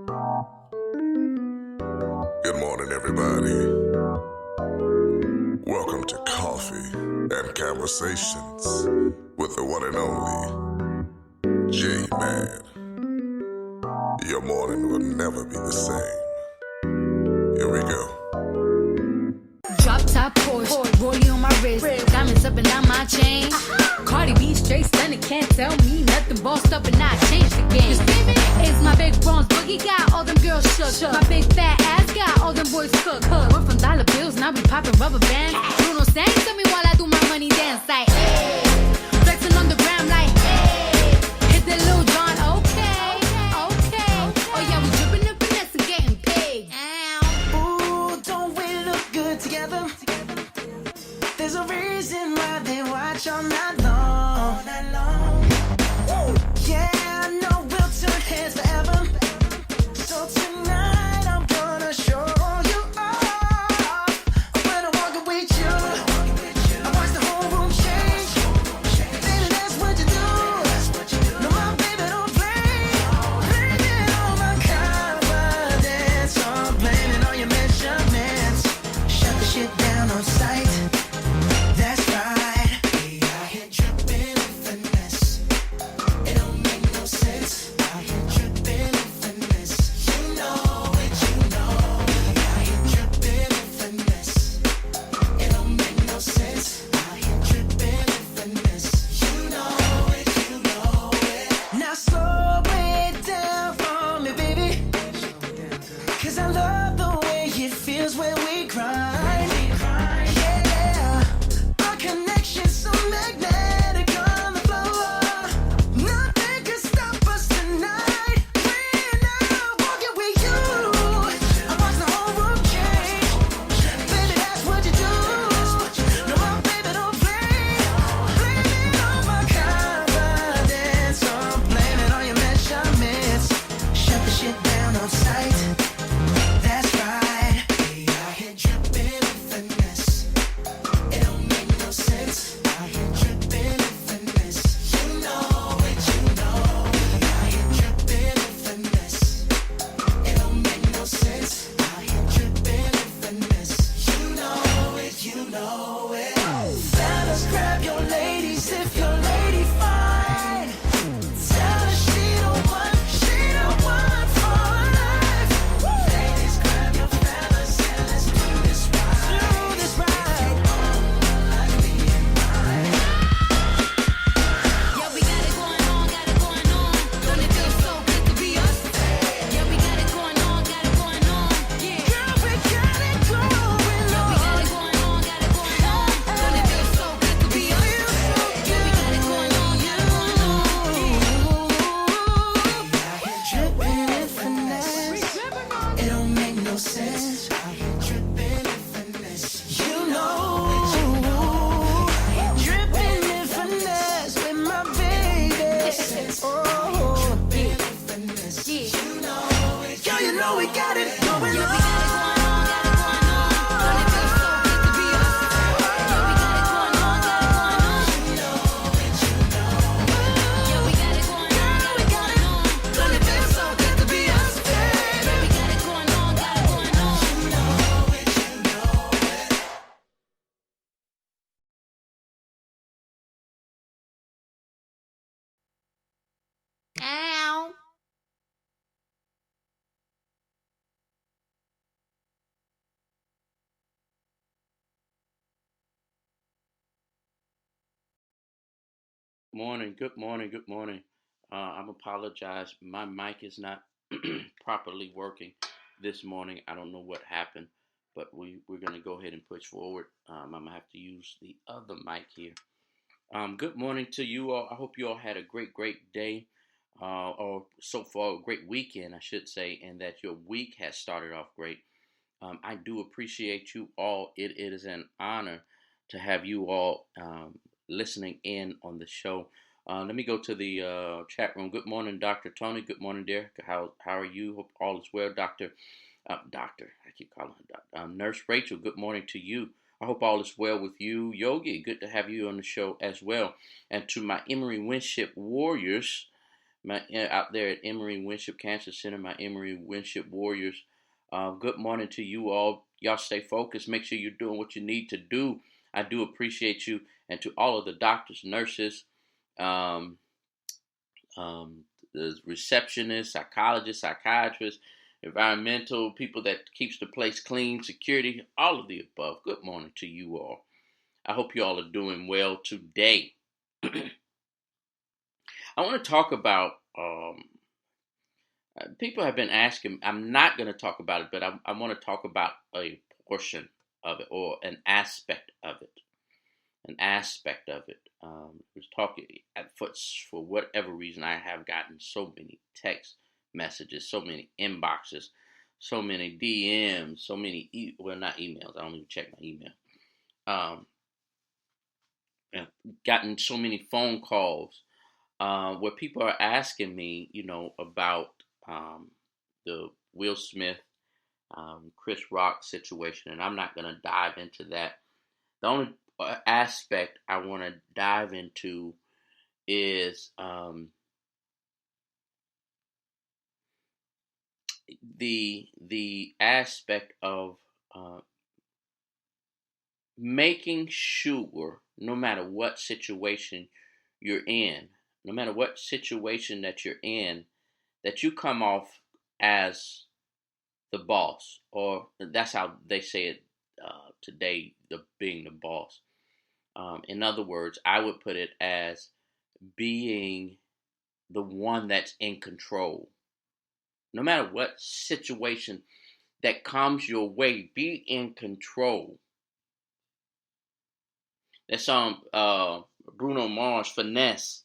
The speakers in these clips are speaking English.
Good morning, everybody. Welcome to Coffee and Conversations with the one and only J-Man. Your morning will never be the same. Here we go. Drop top Porsche, rollie on my wrist, diamonds up and down my chain. Cardi B straight stunning, can't tell me nothing. Bossed up and I changed the game. It's my big bronze boogie, got all them girls shook. My big fat ass got all them boys cooked. Went from dollar bills, now we popping rubber bands. Bruno sang to me while I do my money dance like, hey. Flexing on the gram like, hey. Hit the Lil Jon, okay. Oh yeah, we dripping and finesse and getting paid. Ooh, don't we look good together? There's a reason why they watch all night long. Yeah, I know we'll turn heads forever. So tonight I'm gonna show you off. When I walk with you, I watch the whole room change. Baby, that's what you do. No, my baby don't play. Blame it on my confidence. I'm blaming on your measurements. Shut the shit down on sight. That's right. We out here dripping in finesse. It don't make no sense. Out here dripping in finesse. You know it, you know. We out here dripping in finesse. It don't make no sense. Out here dripping in finesse. You know it, you know it. Now slow it down for me, baby. 'Cause I love the way it feels when we grind. Yeah, our connection's so magnetic on the floor. Nothing can stop us tonight. When I'm walking with you, I watch the whole room change. Baby, that's what you do. No, my baby don't play. Blame it on my confidence. I'm blaming on your measurements. Shut the shit down on sight. That's right. We out here dripping in finesse. It don't make no sense. Out here dripping in finesse. You know it, you know. We out here dripping in finesse. It don't make no sense. Out here dripping in finesse. You know it, you know it. Fellas, grab your ladies if your lady fine. Tell her she the one for life. Ladies, grab your fellas and let's do this right. Like me and mine. Yeah, we got it going on. Don't it feel so good to be us? Yeah, we got it going on. Yeah. Girl, we got it going Yeah, we on. got it going on. Don't it feel so good to be us? Yeah, we got it going on. Out here dripping in finesse. It don't make no sense. Out here dripping in finesse. You know. Dripping in finesse with my baby. Oh, dripping in finesse. You know it. Girl, you know we got it going Yeah, we on. got it going on. Don't it feel so good to be us? Yeah, we got it going on. Yeah, we got it going on. Don't it feel so good to be us? Yeah, we got it going on. Ow. Good morning. I'm apologize. My mic is not properly working this morning. I don't know what happened, but we're gonna go ahead and push forward. I'm gonna have to use the other mic here. Good morning to you all. I hope you all had a great day, or so far a great weekend, I should say, and that your week has started off great. I do appreciate you all. It is an honor to have you all listening in on the show. Let me go to the chat room. Good morning, Dr. Tony. Good morning, dear. How are you? Hope all is well, Doctor. Doctor, I keep calling her Doctor. Nurse Rachel. Good morning to you. I hope all is well with you, Yogi. Good to have you on the show as well. And to my Emory Winship Warriors, out there at Emory Winship Cancer Center, my Emory Winship Warriors. Good morning to you all. Y'all stay focused. Make sure you're doing what you need to do. I do appreciate you. And to all of the doctors, nurses, the receptionists, psychologists, psychiatrists, environmental people that keeps the place clean, security, all of the above. Good morning to you all. I hope you all are doing well today. I want to talk about, people have been asking, I'm not going to talk about it, but I want to talk about a portion of it or an aspect of it. Was talking for whatever reason, I have gotten so many text messages, so many inboxes, so many DMs, so many, not emails. I don't even check my email. Gotten so many phone calls where people are asking me, about the Will Smith, Chris Rock situation, and I'm not going to dive into that. The only aspect I want to dive into is the aspect of making sure, no matter what situation you're in, no matter what situation that you're in, that you come off as the boss, or that's how they say it today, being the boss. In other words, I would put it as being the one that's in control. No matter what situation that comes your way, be in control. That song, Bruno Mars, Finesse.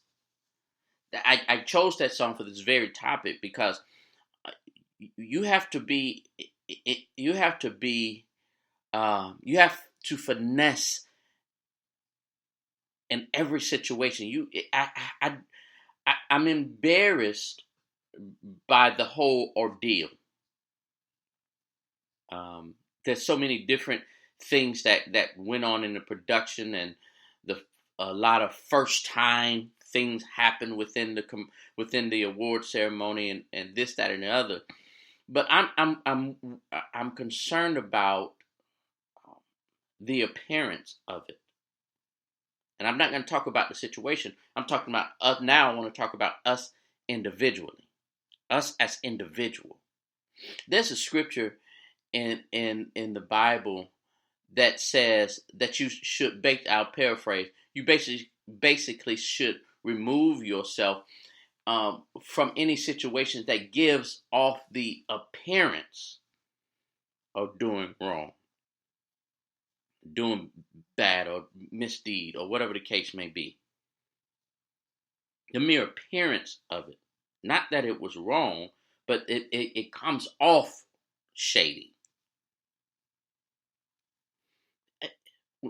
I chose that song for this very topic because you have to finesse in every situation. I'm embarrassed by the whole ordeal. There's so many different things that went on in the production, and a lot of first time things happen within the award ceremony, and this, that, and the other. But I'm concerned about the appearance of it. And I'm not going to talk about the situation. I'm talking about us now. I want to talk about us individually. Us as individual. There's a scripture in the Bible that says that you should I'll paraphrase. You basically should remove yourself from any situation that gives off the appearance of doing wrong, doing bad, or misdeed, or whatever the case may be. The mere appearance of it. Not that it was wrong, but it comes off shady.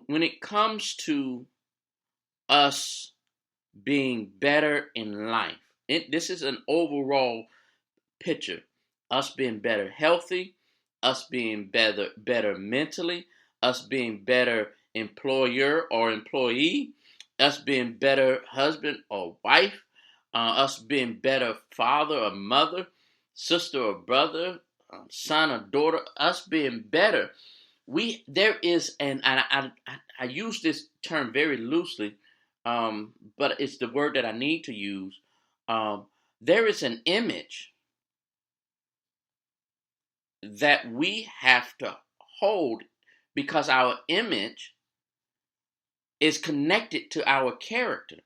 When it comes to us being better in life, this is an overall picture. Us being better healthy, us being better mentally, us being better employer or employee, us being better husband or wife, us being better father or mother, sister or brother, son or daughter, us being better. There is, and I use this term very loosely, but it's the word that I need to use. There is an image that we have to hold, because our image is connected to our character.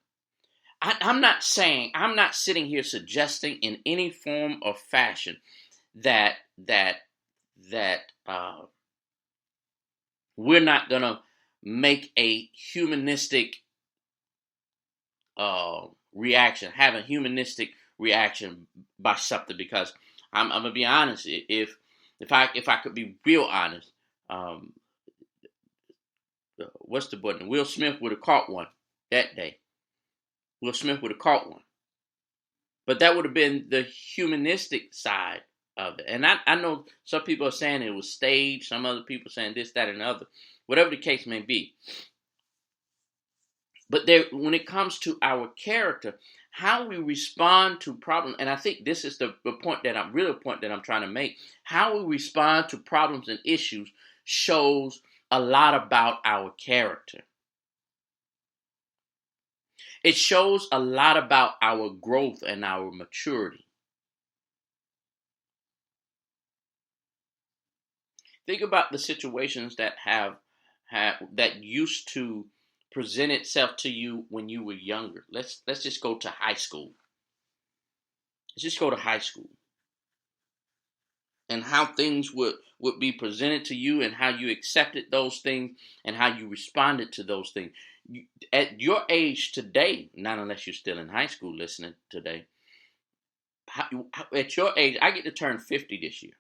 I'm not sitting here suggesting in any form or fashion that we're not gonna make a humanistic reaction, have a humanistic reaction by something, because I'm gonna be honest. If I could be real honest, what's the button? Will Smith would have caught one that day. Will Smith would have caught one. But that would have been the humanistic side of it. And I know some people are saying it was staged. Some other people saying this, that, and the other. Whatever the case may be. But when it comes to our character, how we respond to problems, and I think this is the point that I'm trying to make. How we respond to problems and issues shows a lot about our character. It shows a lot about our growth and our maturity. Think about the situations that that used to present itself to you when you were younger. Let's just go to high school. Let's just go to high school. And how things would be presented to you, and how you accepted those things, and how you responded to those things. At your age today, not unless you're still in high school listening today, at your age, I get to turn 50 this year.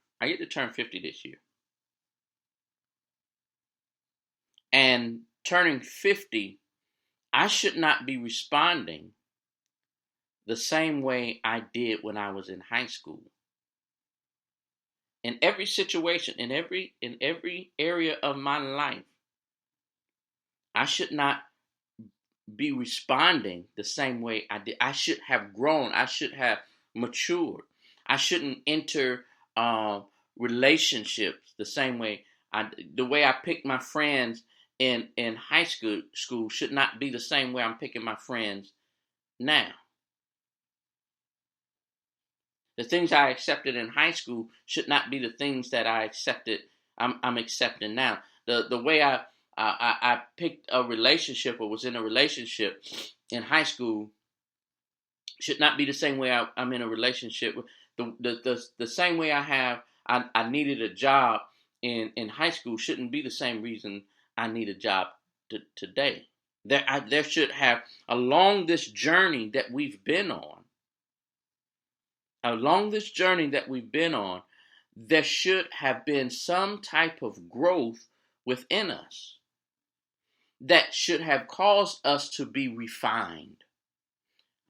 And turning 50, I should not be responding the same way I did when I was in high school. In every situation, in every area of my life, I should not be responding the same way I did. I should have grown. I should have matured. I shouldn't enter relationships the same way. The way I picked my friends in high school should not be the same way I'm picking my friends now. The things I accepted in high school should not be the things that I'm accepting now. The way I picked a relationship or was in a relationship in high school should not be the same way I'm in a relationship. The same way I needed a job in high school shouldn't be the same reason I need a job today. There should have, along this journey that we've been on, there should have been some type of growth within us that should have caused us to be refined.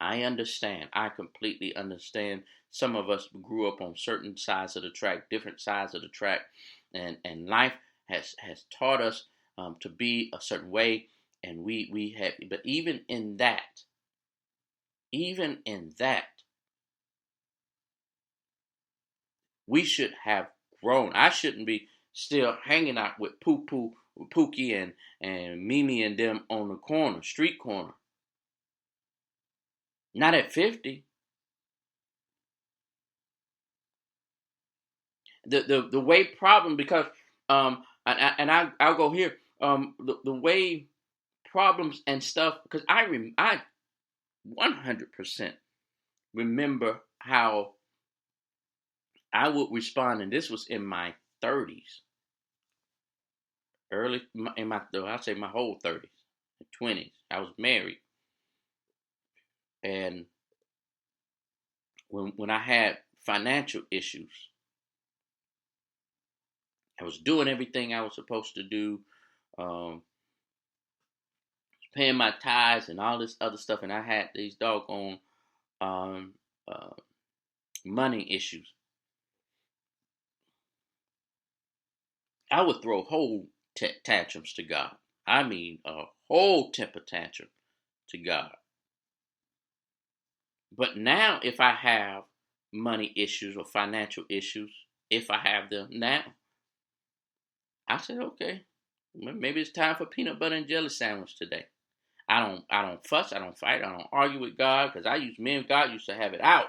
I understand. I completely understand. Some of us grew up on certain sides of the track, different sides of the track, and life has taught us to be a certain way, and we have. But even in that, we should have grown. I shouldn't be still hanging out with Pookie and Mimi and them on the street corner. Not at 50. The way problem, because and I'll go here. The way problems and stuff, because I 100% remember how I would respond, and this was in my 30s, I'll say my whole 30s, 20s. I was married, and when I had financial issues, I was doing everything I was supposed to do, paying my tithes and all this other stuff, and I had these doggone money issues. I would throw whole tantrums to God. I mean, a whole temper tantrum to God. But now, if I have money issues or financial issues, if I have them now, I said, okay, maybe it's time for peanut butter and jelly sandwich today. I don't fuss, I don't fight, I don't argue with God, because me and God used to have it out.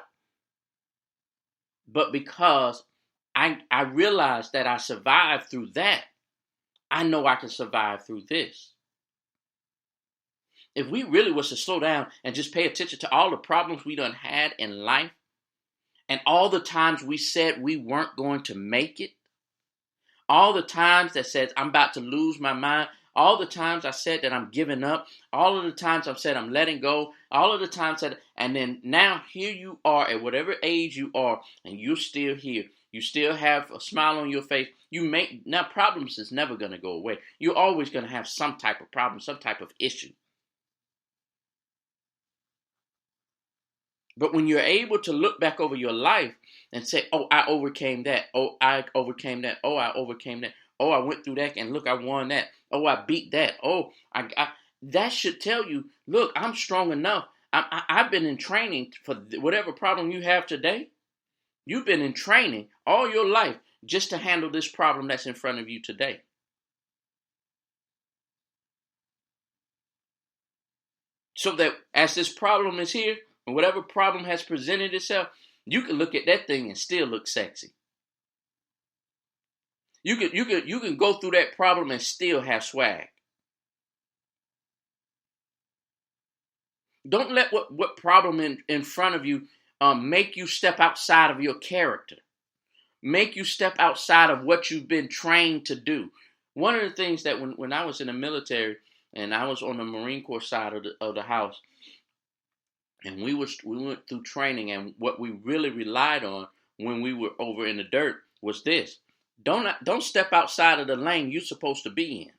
But because I realized that I survived through that, I know I can survive through this. If we really was to slow down and just pay attention to all the problems we done had in life, and all the times we said we weren't going to make it, all the times that said I'm about to lose my mind, all the times I said that I'm giving up, all of the times I've said I'm letting go, all of the times and then now here you are at whatever age you are, and you're still here. You still have a smile on your face. Now problems is never going to go away. You're always going to have some type of problem, some type of issue. But when you're able to look back over your life and say, oh, I overcame that. Oh, I overcame that. Oh, I overcame that. Oh, I went through that, and look, I won that. Oh, I beat that. Oh, that should tell you, look, I'm strong enough. I've been in training for whatever problem you have today. You've been in training all your life just to handle this problem that's in front of you today. So that as this problem is here, and whatever problem has presented itself, you can look at that thing and still look sexy. You can go through that problem and still have swag. Don't let what problem in front of you make you step outside of your character. Make you step outside of what you've been trained to do. One of the things that when I was in the military and I was on the Marine Corps side of the house, and we went through training, and what we really relied on when we were over in the dirt was this: don't step outside of the lane you're supposed to be in.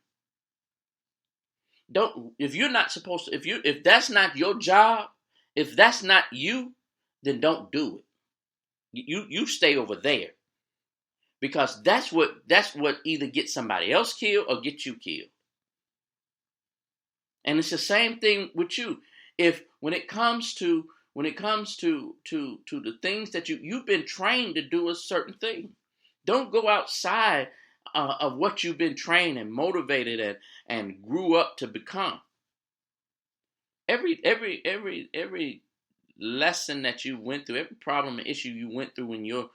If that's not your job, if that's not you, then don't do it. You stay over there. Because that's what either gets somebody else killed or get you killed. And it's the same thing with you. If when it comes to the things that you've been trained to do a certain thing, don't go outside of what you've been trained and motivated and grew up to become. Every lesson that you went through, every problem and issue you went through in your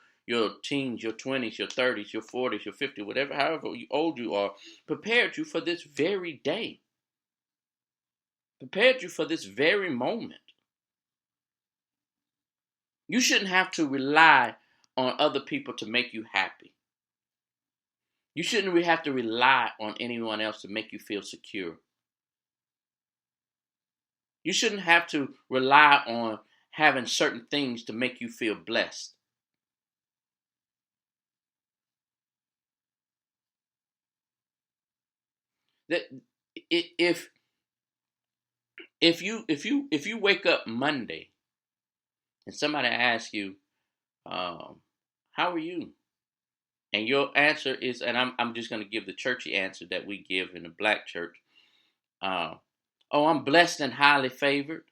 teens, your 20s, your 30s, your 40s, your 50s, whatever, however old you are, prepared you for this very day. Prepared you for this very moment. You shouldn't have to rely on other people to make you happy. You shouldn't have to rely on anyone else to make you feel secure. You shouldn't have to rely on having certain things to make you feel blessed. That if you wake up Monday and somebody asks you, how are you? And your answer is, and I'm just going to give the churchy answer that we give in the black church. I'm blessed and highly favored.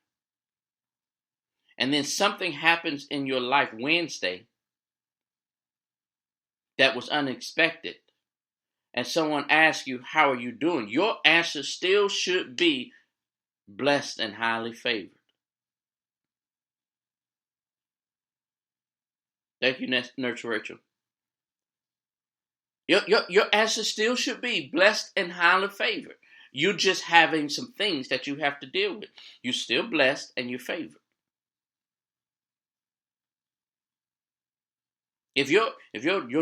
And then something happens in your life Wednesday that was unexpected. And someone asks you, how are you doing? Your answer still should be blessed and highly favored. Thank you, Nurse Rachel. Your answer still should be blessed and highly favored. You're just having some things that you have to deal with. You're still blessed and you're favored. If your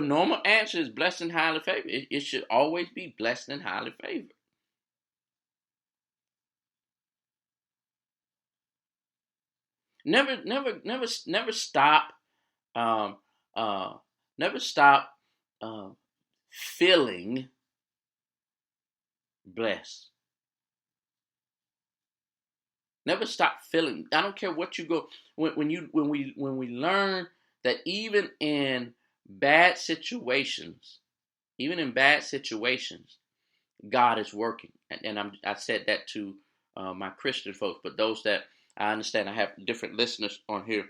normal answer is blessed and highly favored, it should always be blessed and highly favored. Never stop. Never stop feeling blessed. Never stop feeling. I don't care what you go. When we learn that even in bad situations, God is working. And I said that to my Christian folks, but those that I understand, I have different listeners on here.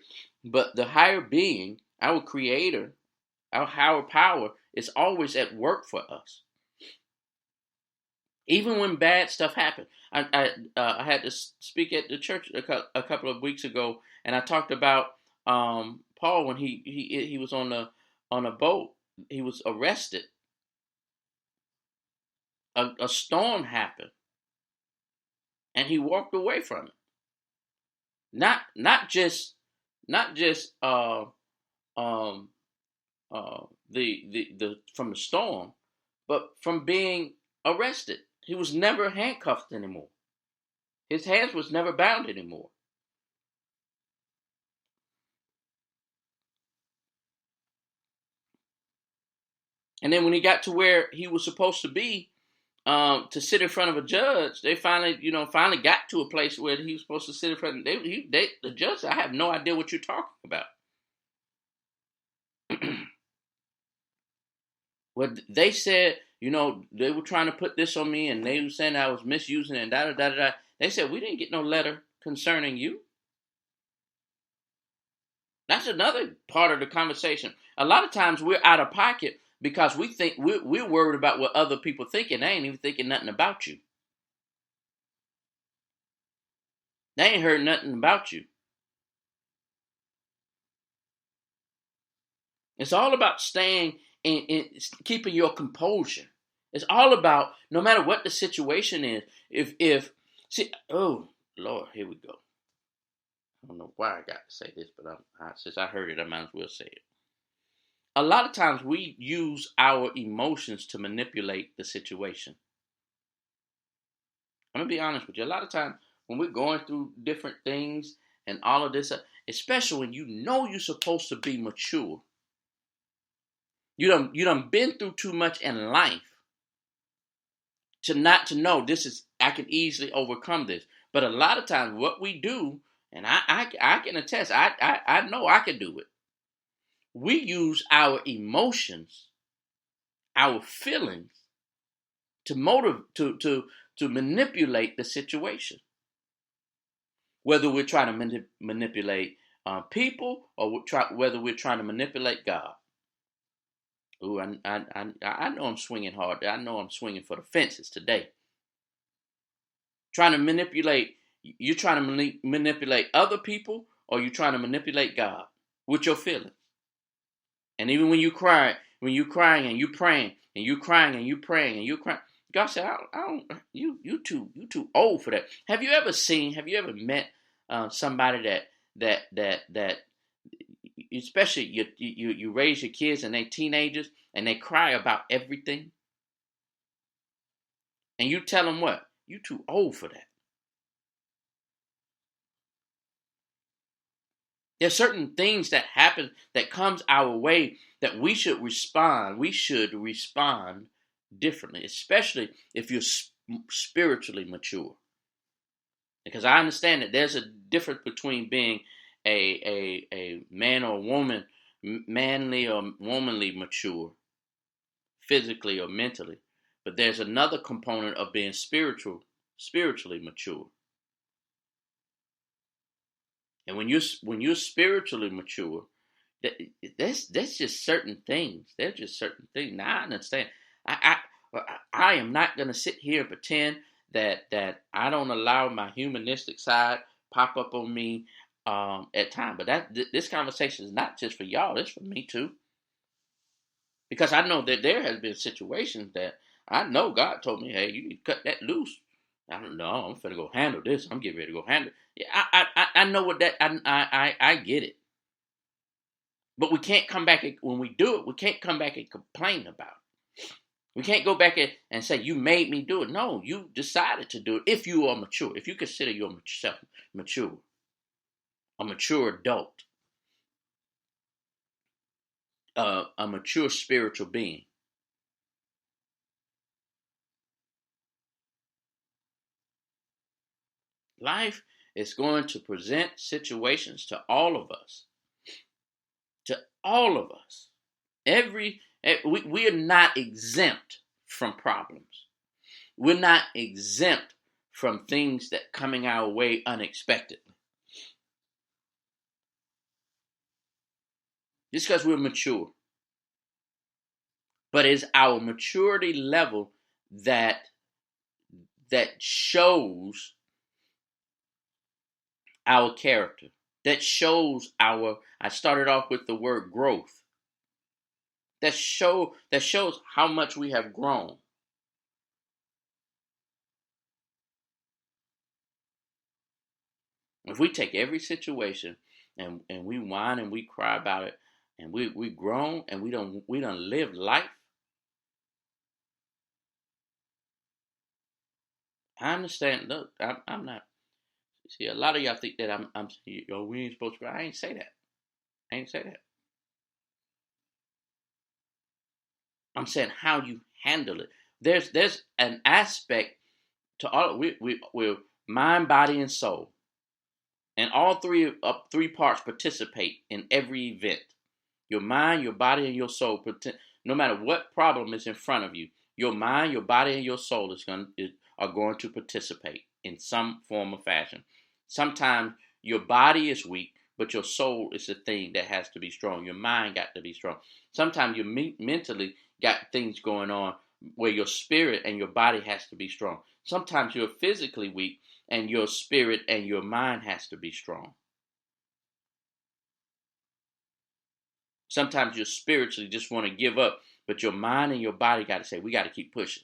But the higher being, our creator, our higher power is always at work for us. Even when bad stuff happens. I had to speak at the church a couple of weeks ago, and I talked about Paul when he was on a boat. He was arrested. A storm happened, and he walked away from it. Not just the from the storm, but from being arrested. He was never handcuffed anymore. His hands was never bound anymore. And then when he got to where he was supposed to be, to sit in front of a judge, they finally got to a place where he was supposed to sit in front of the judge. I have no idea what you're talking about. Well, they said, they were trying to put this on me, and they were saying I was misusing it, and da da da da. They said we didn't get no letter concerning you. That's another part of the conversation. A lot of times we're out of pocket because we think we're worried about what other people think, and they ain't even thinking nothing about you. They ain't heard nothing about you. It's all about staying in keeping your composure. It's all about, no matter what the situation is, oh Lord, here we go. I don't know why I got to say this, but since I heard it, I might as well say it. A lot of times we use our emotions to manipulate the situation. I'm going to be honest with you. A lot of times when we're going through different things and all of this, especially when you know you're supposed to be mature, you done been through too much in life to not to know I can easily overcome this. But a lot of times what we do, and I can attest, I know I can do it. We use our emotions, our feelings to manipulate the situation. Whether we're trying to manipulate people or whether we're trying to manipulate God. Ooh, I know I'm swinging hard. I know I'm swinging for the fences today. Trying to manipulate, you're trying to manipulate other people, or you're trying to manipulate God with your feelings. And even when you're crying and you're praying, and you're crying and you're praying and you're crying, God said, I don't, you too old for that. Have you ever met somebody that especially you raise your kids and they teenagers and they cry about everything, and you tell them what? You too old for that. There's certain things that happen that comes our way that we should respond. We should respond differently, especially if you're spiritually mature. Because I understand that there's a difference between being a man or woman, manly or womanly mature, physically or mentally. But there's another component of being spiritually mature. And when you're spiritually mature, that's just certain things. There's just certain things. Now I understand. I am not going to sit here and pretend that I don't allow my humanistic side pop up on me at times. But this conversation is not just for y'all. It's for me too. Because I know that there has been situations that I know God told me, hey, you need to cut that loose. I don't know. I'm finna go handle this. I'm getting ready to go handle it. Yeah, I know what that. I get it. But we can't come back when we do it. We can't come back and complain about it. We can't go back and say you made me do it. No, you decided to do it. If you are mature, if you consider yourself mature, a mature adult, a mature spiritual being. Life is going to present situations to all of us. To all of us. We are not exempt from problems. We're not exempt from things that coming our way unexpectedly. Just because we're mature. But it's our maturity level that shows our character. That shows I started off with the word growth. That shows how much we have grown. If we take every situation and we whine and we cry about it, and we grown and we don't live life, I understand. Look, I'm not. See, a lot of y'all think that we ain't supposed to. I ain't say that. I'm saying how you handle it. There's an aspect to all. We're mind, body, and soul, and all three parts participate in every event. Your mind, your body, and your soul. No matter what problem is in front of you, your mind, your body, and your soul are going to participate in some form or fashion. Sometimes your body is weak, but your soul is the thing that has to be strong. Your mind got to be strong. Sometimes you mentally got things going on where your spirit and your body has to be strong. Sometimes you're physically weak and your spirit and your mind has to be strong. Sometimes you spiritually just want to give up, but your mind and your body got to say, we got to keep pushing.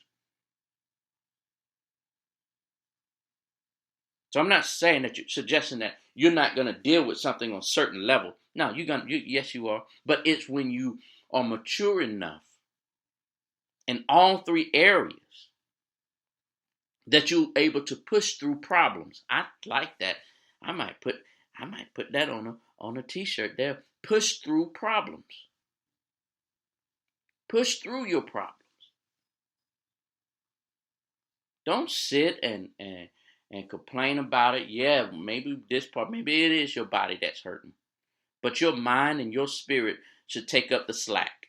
So I'm not saying that you're suggesting that you're not going to deal with something on a certain level. No, yes, you are. But it's when you are mature enough in all three areas that you're able to push through problems. I like that. I might put that on a t-shirt there. Push through problems. Push through your problems. Don't sit and complain about it. Yeah, maybe this part, maybe it is your body that's hurting. But your mind and your spirit should take up the slack.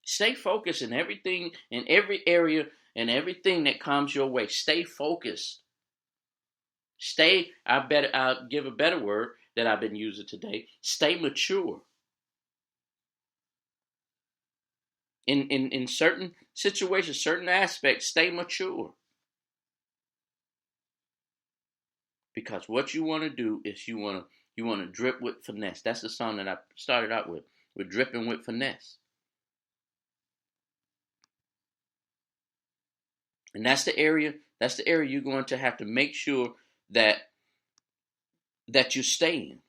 Stay focused in everything, in every area, and everything that comes your way. Stay focused. I'll give a better word that I've been using today. Stay mature. In certain situations, certain aspects, stay mature. Because what you want to do is you want to drip with finesse. That's the song that I started out with. We're dripping with finesse. And that's the area you're going to have to make sure that you stay in.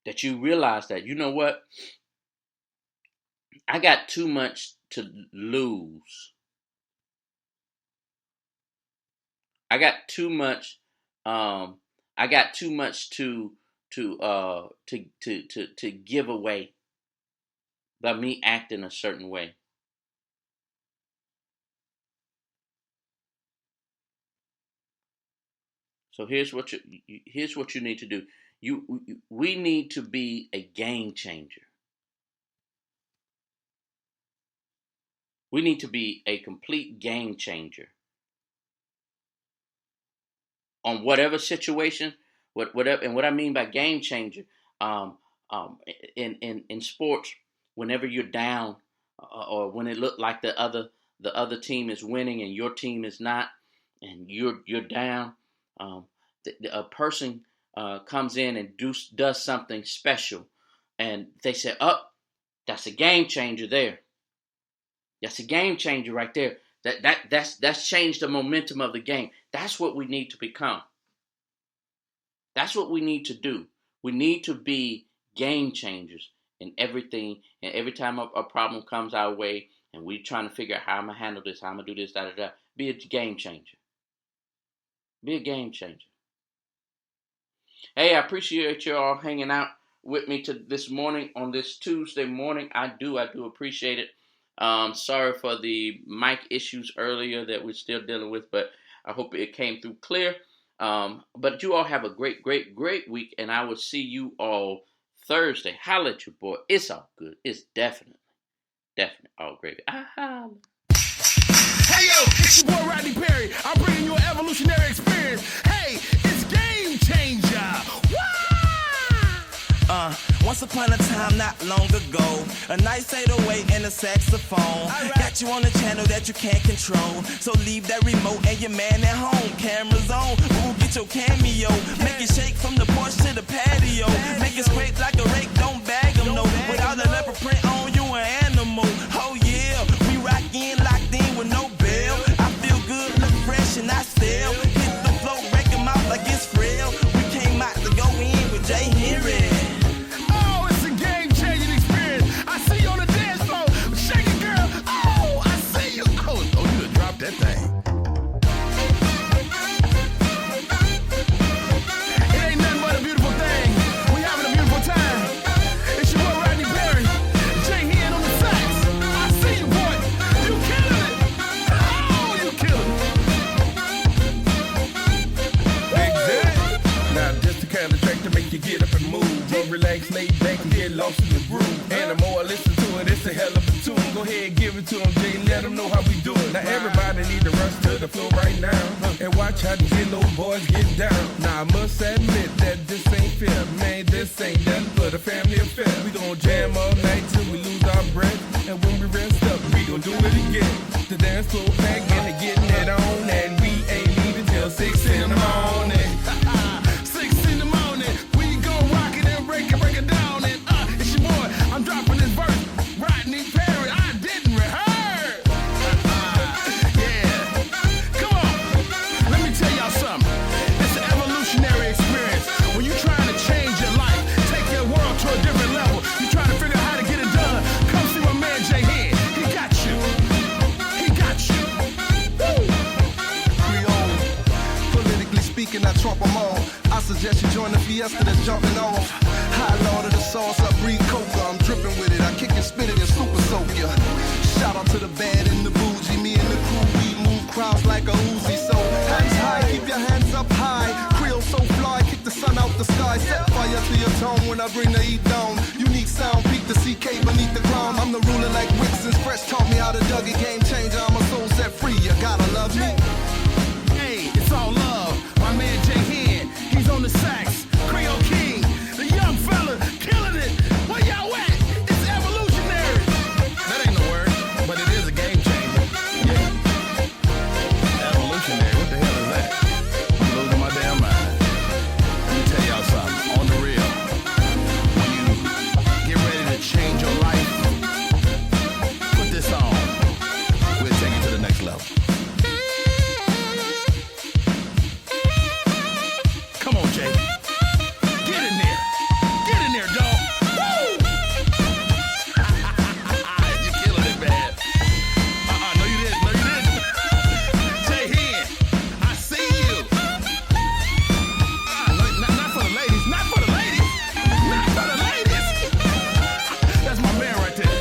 That you realize that, you know what? I got too much to lose. I got too much to give away by me acting a certain way. So here's what you need to do. We need to be a game changer. We need to be a complete game changer on whatever situation, whatever. And what I mean by game changer, in sports, whenever you're down, or when it looked like the other team is winning and your team is not, and you're down, a person comes in and does something special, and they say, that's a game changer there. That's a game changer right there. That's changed the momentum of the game. That's what we need to become. That's what we need to do. We need to be game changers in everything. And every time a problem comes our way and we're trying to figure out how I'm going to handle this, how I'm going to do this, be a game changer. Be a game changer. Hey, I appreciate you all hanging out with me this morning on this Tuesday morning. I do appreciate it. Sorry for the mic issues earlier that we're still dealing with, but I hope it came through clear. But you all have a great, great, great week, and I will see you all Thursday. Holla at your boy. It's all good. It's definitely all gravy. Holla. Hey yo, it's your boy Rodney Perry. I'm bringing you an evolutionary experience. Hey, it's Game Changer. Once upon a time, not long ago, a nice 808 and a saxophone. Got you on a channel that you can't control. So leave that remote and your man at home. Cameras on, ooh, get your cameo. Make it shake from the porch to the patio. Make it scrape like a rake, don't bag them, no. Without a leopard print on, you an animal. Oh yeah, we rockin', locked in with no bail. I feel good, look fresh, and I still hit the floor, break 'em out like it's real. We came out to go in with Jay Henry. That thing. It ain't nothing but a beautiful thing. We having a beautiful time. they can get lost in the groove. And the more I listen to it, it's a hell of a tune. Go ahead, give it to them, Jay, let them know how we do it. Now everybody need to rush to the floor right now and watch how these little boys get down. Now I must admit that this ain't fair, man, this ain't nothing but a family affair. We gon' jam all night till we lose our breath, and when we rest up, we gon' do it again. The dance floor packed and getting it on, and we ain't leaving till 6 in the morning. 6 in the morning, we gon' rock it and break it down. And it's your boy, I'm dropping this verse, Rodney Perry. I didn't rehearse. Yeah, come on. Let me tell y'all something. It's an evolutionary experience. When you trying to change your life, take your world to a different level, you trying to figure out how to get it done, come see my man Jay Hen. He got you. He got you. Woo. Creole, politically speaking, I trump them all. I suggest you join the fiesta that's jumping off. High Lord of the sauce, I breathe coca. I'm dripping with it, I kick and spit it and super soak ya. Shout out to the bad and the bougie. Me and the crew, we move crowds like a Uzi. So hands high, keep your hands up high. Creole so fly, kick the sun out the sky. Set fire to your tone when I bring the heat down. Unique sound, peak the CK beneath the ground. I'm the ruler like Rick since Fresh taught me how to dug it. Game changer, I'm a soul set free. You gotta love me. Hey, it's all love. My man Jay Hen, he's on the sax. Creole King, the young fella, killing it. Where y'all at? It's evolutionary. That ain't no word, but it is a game changer. Yeah. Evolutionary, what the hell is that? I'm losing my damn mind. Let me tell y'all something, on the real. When you get ready to change your life, put this on. We'll take it to the next level. Come on, Jay. Get in there. Get in there, dog. Woo! You're killing it, man. No, you didn't. No, you didn't. Jay Hen, I see you. No, not for the ladies. Not for the ladies. Not for the ladies. That's my man right there.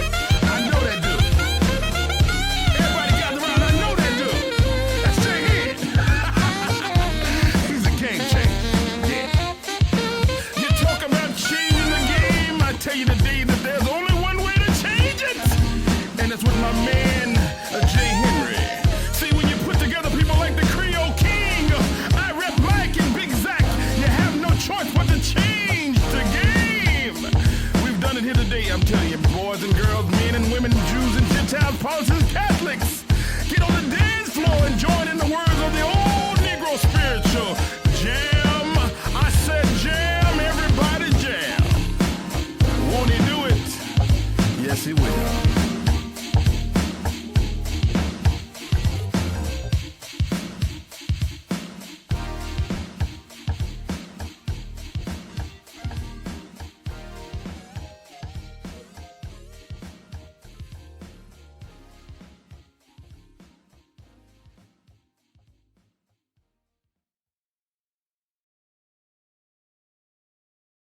I know that dude. Everybody gather around. I know that dude. That's Jay Hen. He's a game changer. Yeah. You talk about changing the game. I tell you today that there's only one way to change it, and it's with my man Jay Henry. See, when you put together people like the Creole King, I Rep Mike and Big Zach, you have no choice but to change the game. We've done it here today, I'm telling you, boys and girls, men and women, Jews and Gentiles, Protestants, Catholics. Get on the dance floor and join in the words of the old Negro spiritual. Jam, I said jam, everybody jam. Won't he do it? Yes, he will.